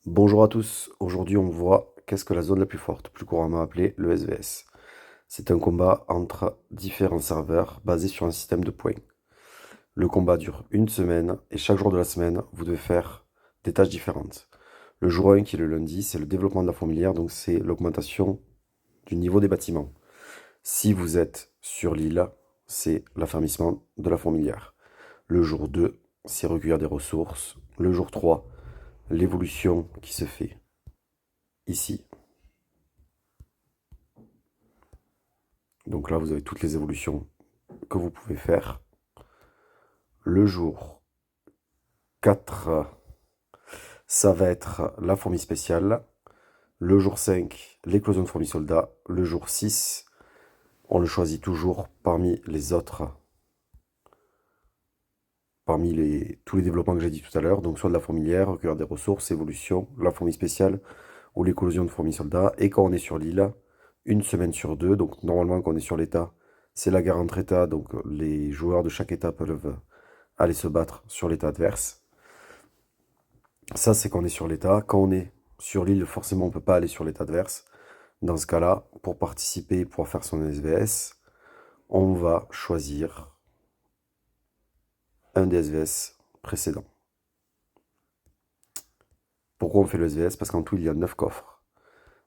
Bonjour à tous, aujourd'hui on voit qu'est-ce que la zone la plus forte, plus couramment appelée le SVS. C'est un combat entre différents serveurs basé sur un système de points. Le combat dure une semaine et chaque jour de la semaine, vous devez faire des tâches différentes. Le jour 1 qui est le lundi, c'est le développement de la fourmilière, donc c'est l'augmentation du niveau des bâtiments. Si vous êtes sur l'île, c'est l'affermissement de la fourmilière. Le jour 2, c'est recueillir des ressources. Le jour 3, l'évolution qui se fait ici. Donc là, vous avez toutes les évolutions que vous pouvez faire. Le jour 4, ça va être la fourmi spéciale. Le jour 5, l'éclosion de fourmis soldats. Le jour 6, on le choisit toujours parmi les autres, tous les développements que j'ai dit tout à l'heure. Donc soit de la fourmilière, recueillir des ressources, évolution, la fourmi spéciale ou l'éclosion de fourmis soldats. Et quand on est sur l'île, une semaine sur deux, donc normalement quand on est sur l'état, c'est la guerre entre états, donc les joueurs de chaque état peuvent aller se battre sur l'état adverse. Ça, c'est quand on est sur l'état. Quand on est sur l'île, forcément, on ne peut pas aller sur l'état adverse. Dans ce cas-là, pour participer, pour faire son SVS, on va choisir un des SVS précédents. Pourquoi on fait le SVS? Parce qu'en tout, il y a 9 coffres,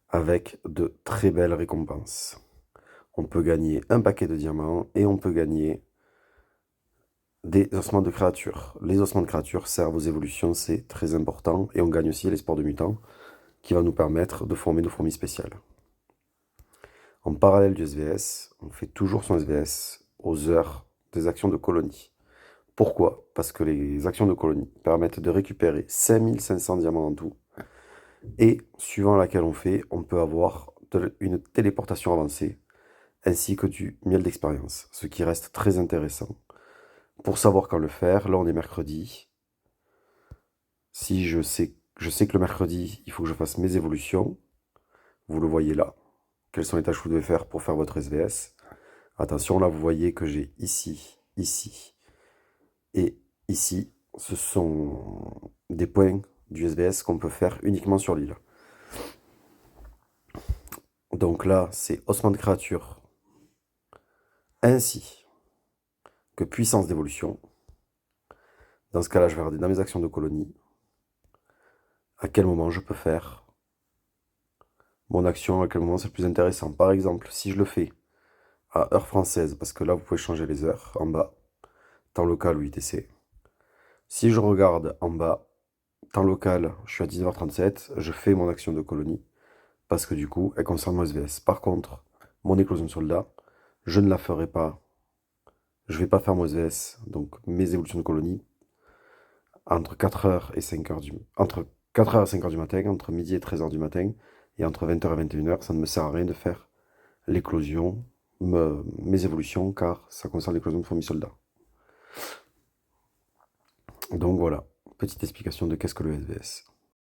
avec de très belles récompenses. On peut gagner un paquet de diamants et on peut gagner des ossements de créatures. Les ossements de créatures servent aux évolutions, c'est très important. Et on gagne aussi les sports de mutants, qui va nous permettre de former nos fourmis spéciales. En parallèle du SVS, on fait toujours son SVS aux heures des actions de colonie. Pourquoi? Parce que les actions de colonie permettent de récupérer 5500 diamants en tout. Et suivant laquelle on fait, on peut avoir une téléportation avancée, ainsi que du miel d'expérience, ce qui reste très intéressant. Pour savoir quand le faire, là on est mercredi. Si je sais que le mercredi, il faut que je fasse mes évolutions. Vous le voyez là. Quelles sont les tâches que vous devez faire pour faire votre SVS? Attention, là, vous voyez que j'ai ici, ici et ici. Ce sont des points du SVS qu'on peut faire uniquement sur l'île. Donc là, c'est ossements de créature ainsi que puissance d'évolution. Dans ce cas-là, je vais regarder dans mes actions de colonie à quel moment je peux faire mon action, à quel moment c'est le plus intéressant. Par exemple, si je le fais à heure française, parce que là, vous pouvez changer les heures en bas, temps local ou ITC. Si je regarde en bas, temps local, je suis à 19h37, je fais mon action de colonie, parce que du coup, elle concerne mon SVS. Par contre, mon éclosion de soldat, je ne la ferai pas, je ne vais pas faire mon SVS, donc mes évolutions de colonie, entre 4h et 5h entre 4h et 5h du matin, entre midi et 13h du matin, et entre 20h et 21h, ça ne me sert à rien de faire l'éclosion, mes évolutions, car ça concerne l'éclosion de fourmis soldats. Donc voilà, petite explication de qu'est-ce que le SVS.